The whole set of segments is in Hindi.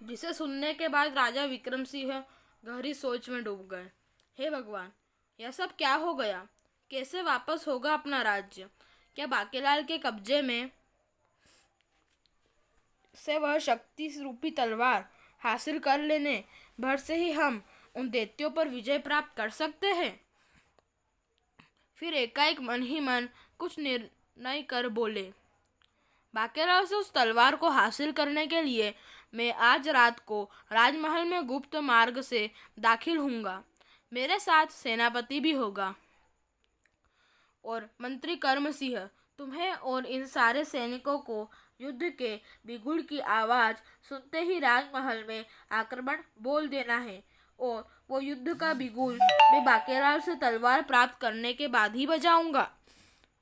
जिसे सुनने के बाद राजा विक्रम सिंह गहरी सोच में डूब गए। हे भगवान, यह सब क्या हो गया? कैसे वापस होगा अपना राज्य? क्या बाकेलाल के कब्जे में से वह शक्ति रूपी तलवार हासिल कर लेने भर से ही हम उन दैत्यों पर विजय प्राप्त कर सकते हैं? फिर एकाएक मन ही मन कुछ निर्णय कर बोले, बाकेलाल से उस तलवार को हासिल करने के लिए मैं आज रात को राजमहल में गुप्त मार्ग से दाखिल होऊंगा। मेरे साथ सेनापति भी होगा और मंत्री कर्म सिंह। तुम्हें और इन सारे सैनिकों को युद्ध के बिगुल की आवाज सुनते ही राजमहल में आक्रमण बोल देना है, और वो युद्ध का बिगुल मैं बाकेलाल से तलवार प्राप्त करने के बाद ही बजाऊंगा।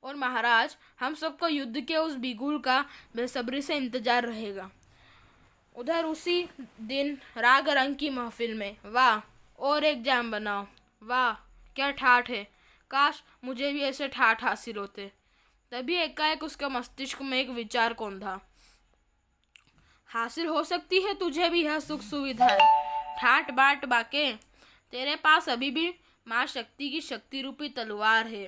और महाराज, हम सबको युद्ध के उस बिगुल का बेसब्री से इंतजार रहेगा। उधर उसी दिन राग रंग की महफिल में, वाह, और एक जाम बनाओ। वाह, क्या ठाठ है! काश मुझे भी ऐसे ठाठ हासिल होते। तभी एकाएक उसके मस्तिष्क में एक विचार कौंधा, हासिल हो सकती है तुझे भी यह सुख सुविधाएं। ठाठ बाट बाके, तेरे पास अभी भी माँ शक्ति की शक्ति रूपी तलवार है।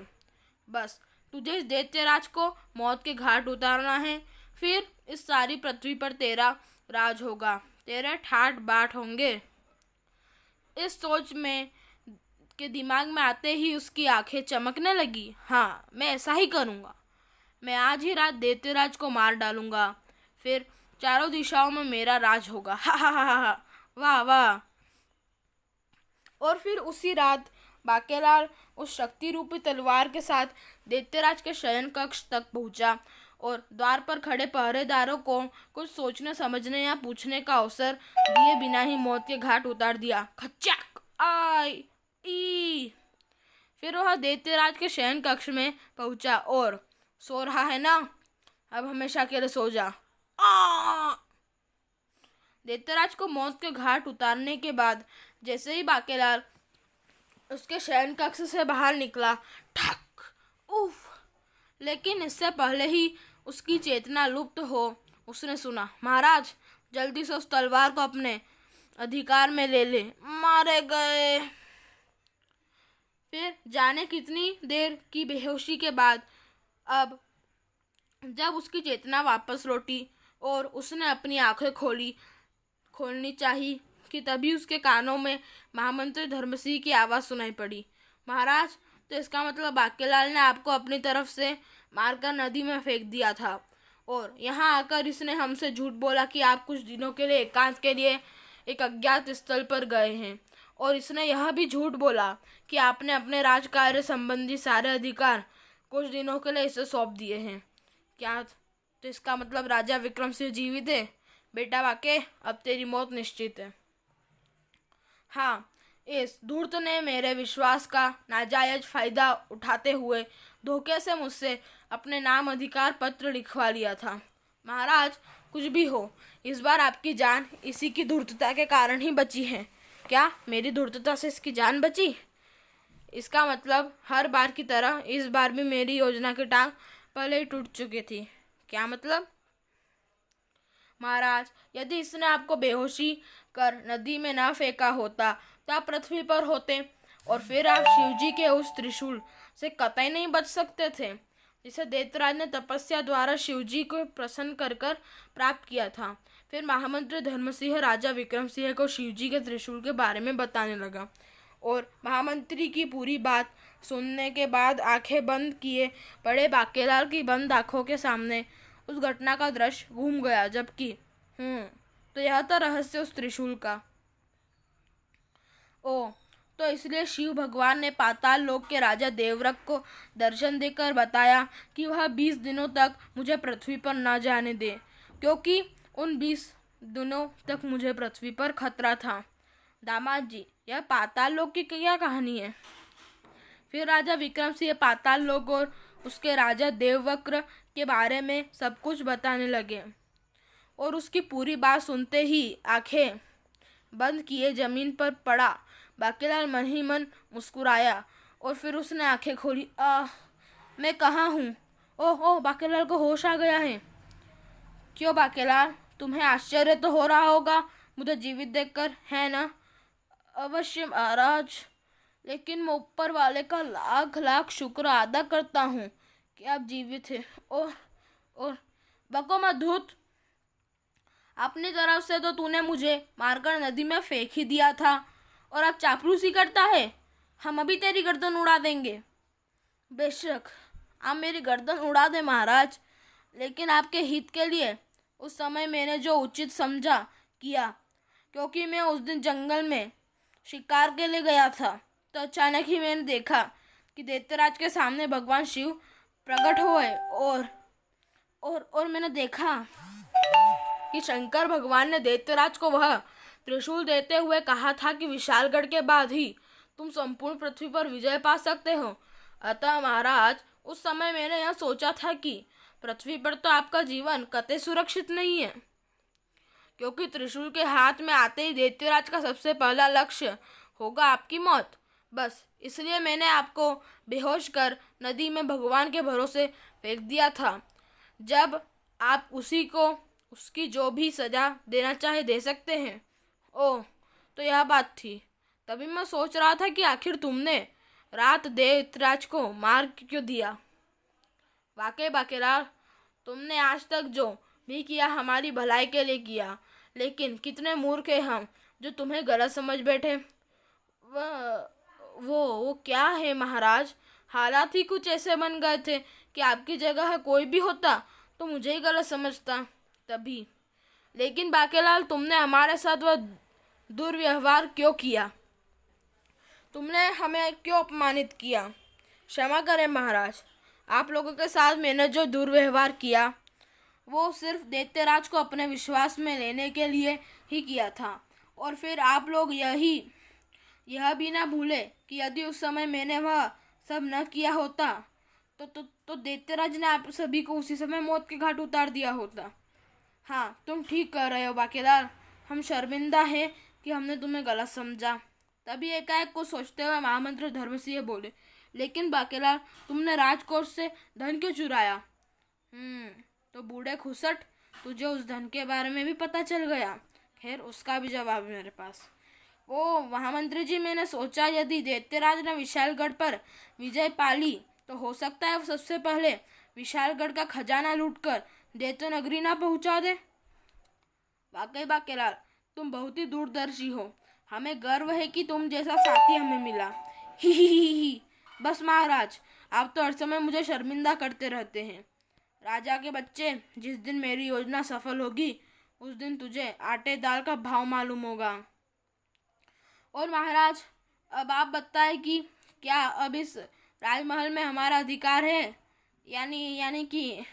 बस तुझे इस दैत्यराज को मौत के घाट उतारना है, फिर इस सारी पृथ्वी पर तेरा राज होगा, तेरे ठाठ बाट होंगे। इस सोच में के दिमाग में आते ही उसकी आंखें चमकने लगी। हाँ, मैं ऐसा ही करूँगा। मैं आज ही रात दैत्यराज को मार डालूंगा, फिर चारों दिशाओं में मेरा राज होगा। हा हा हा हा, वाह वाह। और फिर उसी रात बाकेलाल उस शक्ति रूपी तलवार के साथ दैत्यराज के शयन कक्ष तक पहुंचा और द्वार पर खड़े पहरेदारों को कुछ सोचने समझने या पूछने का अवसर दिए बिना ही मौत के घाट उतार दिया। खच्चाक, आई ई। फिर वह दैत्यराज के शयन कक्ष में पहुंचा और, सो रहा है ना? अब हमेशा के लिए सो जा। दैत्यराज को मौत के घाट उतारने के बाद जैसे ही बाकेलाल उसके शयन कक्ष से बाहर निकला, ठक, उफ। लेकिन इससे पहले ही उसकी चेतना लुप्त हो, उसने सुना, महाराज, जल्दी से उस तलवार को अपने अधिकार में ले ले। मारे गए। फिर जाने कितनी देर की बेहोशी के बाद अब जब उसकी चेतना वापस लौटी और उसने अपनी आंखें खोलनी चाहिए कि तभी उसके कानों में महामंत्री धर्मसिंह की आवाज़ सुनाई पड़ी। महाराज, तो इसका मतलब बाकेलाल ने आपको अपनी तरफ से मारकर नदी में फेंक दिया था, और यहाँ आकर इसने हमसे झूठ बोला कि आप कुछ दिनों के लिए एकांत के लिए एक अज्ञात स्थल पर गए हैं, और इसने यह भी झूठ बोला कि आपने अपने राजकार्य संबंधी सारे अधिकार कुछ दिनों के लिए इसे सौंप दिए हैं। क्या तो इसका मतलब राजा विक्रम सिंह जीवित है? बेटा बाके, अब तेरी मौत निश्चित है। हाँ, इस धूर्त ने मेरे विश्वास का नाजायज फायदा उठाते हुए धोखे से मुझसे अपने नाम अधिकार पत्र लिखवा लिया था। महाराज, कुछ भी हो, इस बार आपकी जान इसी की धूर्तता के कारण ही बची है। क्या मेरी धूर्तता से इसकी जान बची? इसका मतलब हर बार की तरह इस बार भी मेरी योजना की टांग पहले ही टूट चुकी थी। क्या मतलब? महाराज, यदि इसने आपको बेहोशी कर नदी में न फेंका होता तो आप पृथ्वी पर होते, और फिर आप शिवजी के उस त्रिशूल से कतई नहीं बच सकते थे, जिसे दैत्यराज ने तपस्या द्वारा शिवजी को प्रसन्न कर कर प्राप्त किया था। फिर महामंत्री धर्मसिंह राजा विक्रम सिंह को शिवजी के त्रिशूल के बारे में बताने लगा, और महामंत्री की पूरी बात सुनने के बाद आंखें बंद किए पड़े बाकेलाल की बंद आंखों के सामने उस घटना का दृश्य घूम गया। जबकि तो यह था रहस्य उस त्रिशूल का। तो इसलिए शिव भगवान ने पाताल लोक के राजा देवव्रत को दर्शन देकर बताया कि वह 20 दिनों तक मुझे पृथ्वी पर न जाने दे, क्योंकि उन 20 दिनों तक मुझे पृथ्वी पर खतरा था। दामाद जी, यह पाताल लोक की क्या कहानी है? फिर राजा विक्रम सिंह पाताल लोक और उसके राजा देवव्रत के बारे में सब कुछ बताने लगे, और उसकी पूरी बात सुनते ही आंखें बंद किए जमीन पर पड़ा बाकेलाल मन ही मन मुस्कुराया, और फिर उसने आंखें खोली। मैं कहाँ हूँ? ओह, बाकेलाल को होश आ गया है। क्यों बाकेलाल, तुम्हें आश्चर्य तो हो रहा होगा मुझे जीवित देखकर, है ना? अवश्य महाराज, लेकिन मैं ऊपर वाले का लाख लाख शुक्र अदा करता हूँ कि आप जीवित हैं। और बको मत धूत, अपनी तरफ से तो तूने मुझे मारकर नदी में फेंक ही दिया था और अब चापलूसी करता है। हम अभी तेरी गर्दन उड़ा देंगे। बेशक आप मेरी गर्दन उड़ा दे महाराज, लेकिन आपके हित के लिए उस समय मैंने जो उचित समझा किया, क्योंकि मैं उस दिन जंगल में शिकार के लिए गया था। तो अचानक ही मैंने देखा कि दैत्यराज के सामने भगवान शिव प्रकट हुए और मैंने देखा कि शंकर भगवान ने दैत्यराज को वह त्रिशूल देते हुए कहा था कि विशालगढ़ के बाद ही तुम संपूर्ण पृथ्वी पर विजय पा सकते हो। अतः महाराज, उस समय मैंने यह सोचा था कि पृथ्वी पर तो आपका जीवन कतई सुरक्षित नहीं है, क्योंकि त्रिशूल के हाथ में आते ही दैत्यराज का सबसे पहला लक्ष्य होगा आपकी मौत। बस इसलिए मैंने आपको बेहोश कर नदी में भगवान के भरोसे फेंक दिया था। जब आप उसी को उसकी जो भी सजा देना चाहे दे सकते हैं। ओह, तो यह बात थी। तभी मैं सोच रहा था कि आखिर तुमने रात दैत्यराज को मार क्यों दिया। वाकई बाकेलाल, तुमने आज तक जो भी किया हमारी भलाई के लिए किया, लेकिन कितने मूर्ख हैं हम जो तुम्हें गलत समझ बैठे। वो क्या है महाराज? हालात ही कुछ ऐसे बन गए थे कि आपकी जगह कोई भी होता तो मुझे ही गलत समझता तभी। लेकिन बाकेलाल, तुमने हमारे साथ वह दुर्व्यवहार क्यों किया? तुमने हमें क्यों अपमानित किया? क्षमा करें महाराज, आप लोगों के साथ मैंने जो दुर्व्यवहार किया वो सिर्फ दैत्यराज को अपने विश्वास में लेने के लिए ही किया था। और फिर आप लोग यह भी ना भूले कि यदि उस समय मैंने वह सब न किया होता तो दैत्यराज ने आप सभी को उसी समय मौत के घाट उतार दिया होता। हाँ, तुम ठीक कह रहे हो बाकेलाल, हम शर्मिंदा हैं कि हमने तुम्हें गलत समझा। तभी एकाएक कुछ सोचते हुए महामंत्री धर्मसिंह बोले, लेकिन बाकेलाल, तुमने राजकोष से धन क्यों चुराया? तो बूढ़े खुसट, तुझे उस धन के बारे में भी पता चल गया। खैर, उसका भी जवाब है मेरे पास। ओ महामंत्री जी, मैंने सोचा यदि दैत्यराज ने विशालगढ़ पर विजय पाली तो हो सकता है वो सबसे पहले विशालगढ़ का खजाना लूटकर दैत्य नगरी ना पहुंचा दे। वाकई बाकेलाल, तुम बहुत ही दूरदर्शी हो। हमें गर्व है कि तुम जैसा साथी हमें मिला। ही। बस महाराज, आप तो हर समय मुझे शर्मिंदा करते रहते हैं। राजा के बच्चे, जिस दिन मेरी योजना सफल होगी उस दिन तुझे आटे दाल का भाव मालूम होगा। और महाराज, अब आप बताएं कि क्या अब इस राजमहल में हमारा अधिकार है? यानी कि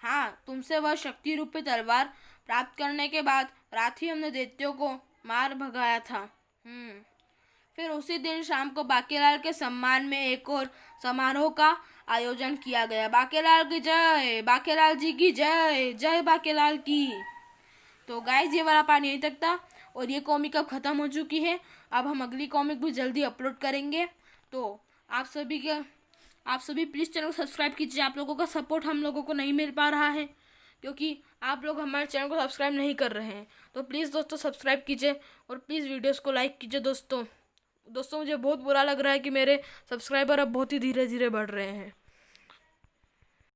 हाँ, तुमसे वह शक्ति रूपी तलवार प्राप्त करने के बाद रात ही हमने दैत्यों को मार भगाया था। फिर उसी दिन शाम को बाकेलाल के सम्मान में एक और समारोह का आयोजन किया गया। बाकेलाल की जय, बाकेलाल जी की जय, जय बाकेलाल की। तो गाइस, ये वाला पार्ट यहीं तक था और ये कॉमिक अब ख़त्म हो चुकी है। अब हम अगली कॉमिक भी जल्दी अपलोड करेंगे। तो आप सभी प्लीज़ चैनल को सब्सक्राइब कीजिए। आप लोगों का सपोर्ट हम लोगों को नहीं मिल पा रहा है, क्योंकि आप लोग हमारे चैनल को सब्सक्राइब नहीं कर रहे हैं। तो प्लीज़ दोस्तों सब्सक्राइब कीजिए और प्लीज़ वीडियोस को लाइक कीजिए। दोस्तों मुझे बहुत बुरा लग रहा है कि मेरे सब्सक्राइबर अब बहुत ही धीरे धीरे बढ़ रहे हैं।